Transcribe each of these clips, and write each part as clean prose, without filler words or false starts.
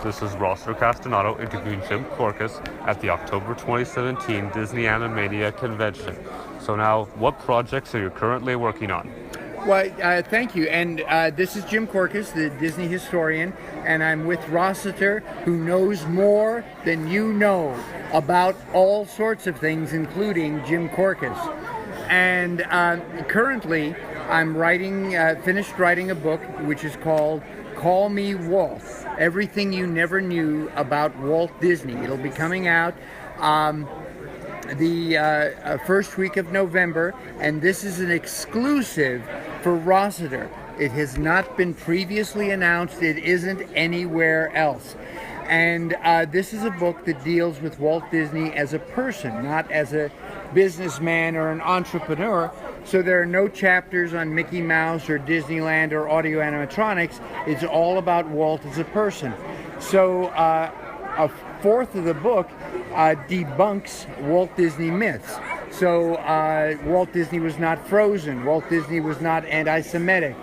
This is Rossiter Castellato interviewing Jim Korkis at the October 2017 Disney Animania Convention. So now, what projects are you currently working on? Well, thank you. And this is Jim Korkis, the Disney historian, and I'm with Rossiter, who knows more than you know about all sorts of things, including Jim Korkis. And currently, I'm finished writing a book which is called Call Me Walt, Everything You Never Knew About Walt Disney. It'll be coming out the first week of November, and this is an exclusive for Rossiter. It has not been previously announced. It isn't anywhere else. And this is a book that deals with Walt Disney as a person, not as a businessman or an entrepreneur. So there are no chapters on Mickey Mouse or Disneyland or audio animatronics. It's all about Walt as a person. So a fourth of the book debunks Walt Disney myths. So Walt Disney was not frozen. Walt Disney was not anti-Semitic.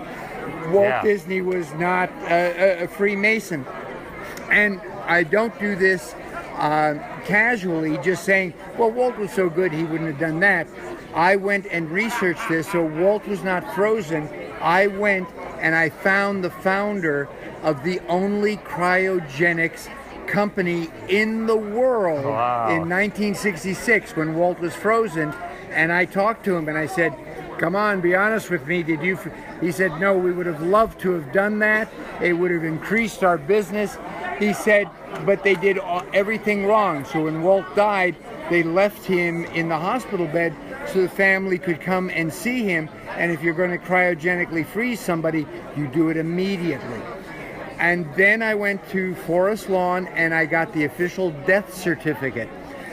Walt Disney was not a Freemason. And I don't do this casually, just saying, well, Walt was so good he wouldn't have done that. I went and researched this, so Walt was not frozen. I went and I found the founder of the only cryogenics company in the world in 1966 when Walt was frozen. And I talked to him and I said, come on, be honest with me. He said, no, we would have loved to have done that. It would have increased our business. He said, but they did everything wrong. So when Walt died, they left him in the hospital bed so the family could come and see him. And if you're going to cryogenically freeze somebody, you do it immediately. And then I went to Forest Lawn and I got the official death certificate.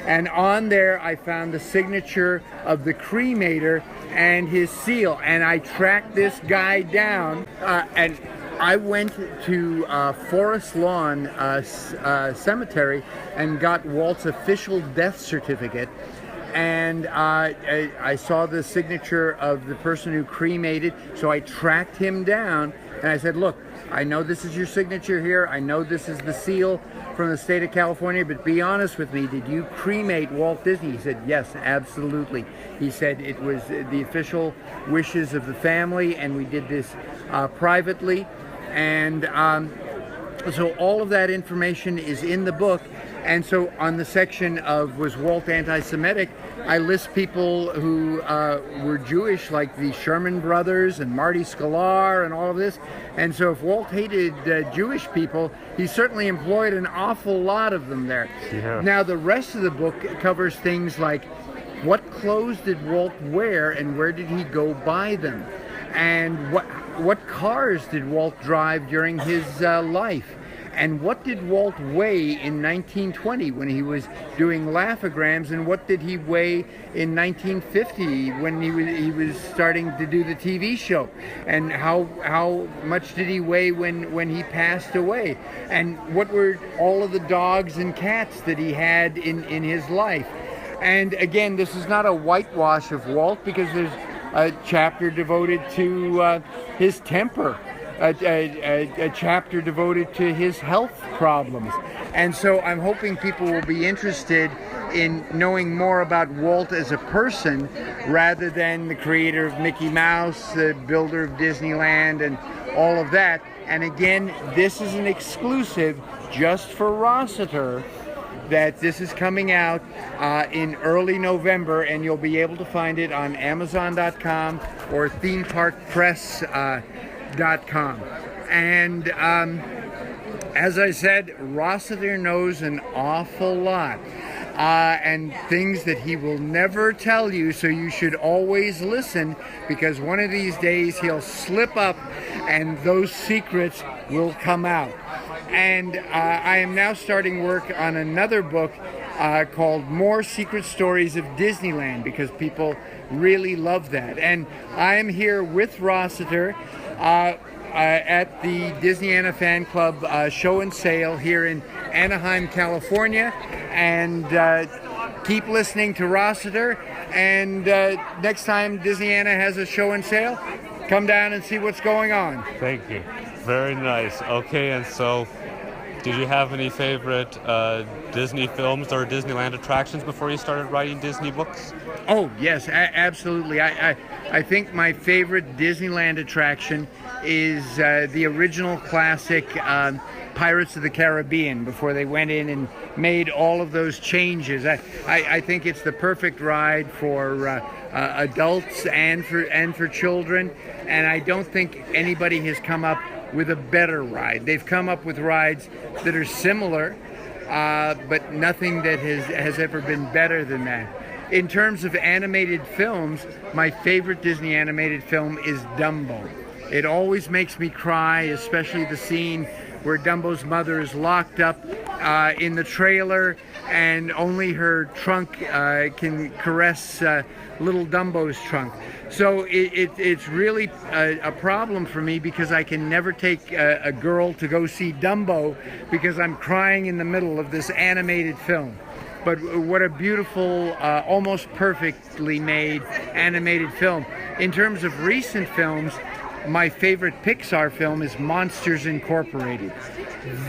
And on there, I found the signature of the cremator and his seal. And I tracked this guy down. And I went to Forest Lawn Cemetery and got Walt's official death certificate. And I saw the signature of the person who cremated. So I tracked him down and I said, look, I know this is your signature here. I know this is the seal from the state of California, but be honest with me, did you cremate Walt Disney? He said, yes, absolutely. He said it was the official wishes of the family, and we did this privately. And so all of that information is in the book. And so on the section of was Walt anti-Semitic, I list people who were Jewish, like the Sherman brothers and Marty Sklar and all of this. And so if Walt hated Jewish people, he certainly employed an awful lot of them there. Yeah. Now the rest of the book covers things like what clothes did Walt wear and where did he go buy them? And what cars did Walt drive during his life? And what did Walt weigh in 1920 when he was doing laughograms? And what did he weigh in 1950 when he was starting to do the TV show? And how much did he weigh when he passed away? And what were all of the dogs and cats that he had in his life? And again, this is not a whitewash of Walt, because there's a chapter devoted to his temper. A chapter devoted to his health problems. And so I'm hoping people will be interested in knowing more about Walt as a person rather than the creator of Mickey Mouse, the builder of Disneyland, and all of that. And again, this is an exclusive just for Rossiter, that this is coming out in early November, and you'll be able to find it on Amazon.com or themeparkpress.com. And as I said, Rossiter knows an awful lot and things that he will never tell you, so you should always listen, because one of these days he'll slip up and those secrets will come out. And I am now starting work on another book called More Secret Stories of Disneyland, because people really love that. And I am here with Rossiter at the Disneyana Fan Club show and sale here in Anaheim, California. And keep listening to Rossiter. And next time Disneyana has a show and sale, come down and see what's going on. Thank you. Very nice. Okay, and so Did you have any favorite Disney films or Disneyland attractions before you started writing Disney books? Oh, yes, absolutely. I think my favorite Disneyland attraction is the original classic Pirates of the Caribbean, before they went in and made all of those changes. I think it's the perfect ride for adults and for children, and I don't think anybody has come up with a better ride. They've come up with rides that are similar, but nothing that has ever been better than that. In terms of animated films, my favorite Disney animated film is Dumbo. It always makes me cry, especially the scene where Dumbo's mother is locked up in the trailer and only her trunk can caress little Dumbo's trunk. So it's really a problem for me, because I can never take a girl to go see Dumbo because I'm crying in the middle of this animated film. But what a beautiful, almost perfectly made animated film. In terms of recent films, my favorite Pixar film is Monsters Incorporated.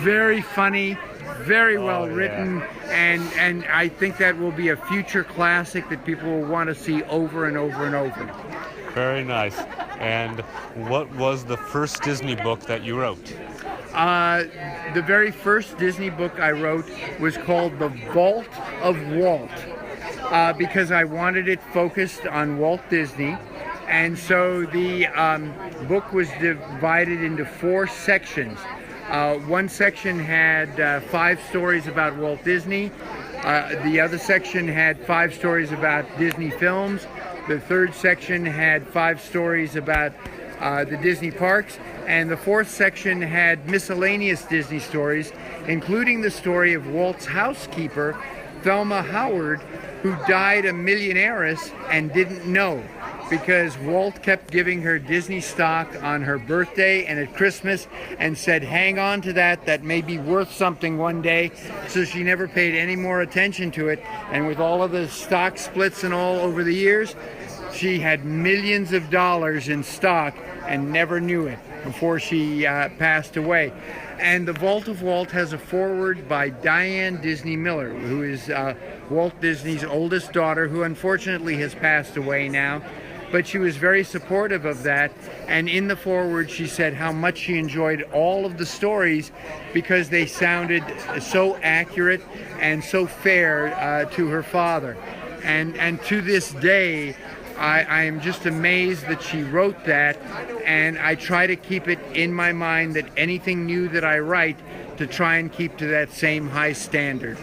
Very funny, very well written, and I think that will be a future classic that people will want to see over and over and over. Very nice. And what was the first Disney book that you wrote? The very first Disney book I wrote was called The Vault of Walt, because I wanted it focused on Walt Disney. And so the book was divided into 4 sections. One section had 5 stories about Walt Disney. The other section had 5 stories about Disney films. The third section had 5 stories about the Disney parks. And the fourth section had miscellaneous Disney stories, including the story of Walt's housekeeper, Thelma Howard, who died a millionairess and didn't know, because Walt kept giving her Disney stock on her birthday and at Christmas and said, hang on to that may be worth something one day. So she never paid any more attention to it. And with all of the stock splits and all over the years, she had millions of dollars in stock and never knew it before she passed away. And The Vault of Walt has a foreword by Diane Disney Miller, who is Walt Disney's oldest daughter, who unfortunately has passed away now. But she was very supportive of that, and in the foreword she said how much she enjoyed all of the stories because they sounded so accurate and so fair to her father. And to this day, I am just amazed that she wrote that, and I try to keep it in my mind that anything new that I write, to try and keep to that same high standard.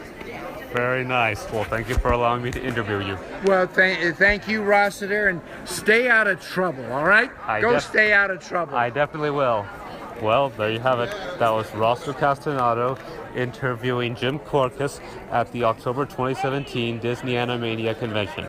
Very nice. Well, thank you for allowing me to interview you. Well, thank you, Rossiter, and stay out of trouble, all right? Go stay out of trouble. I definitely will. Well, there you have it. That was Rossiter Castanado interviewing Jim Korkis at the October 2017 Disney Animania Convention.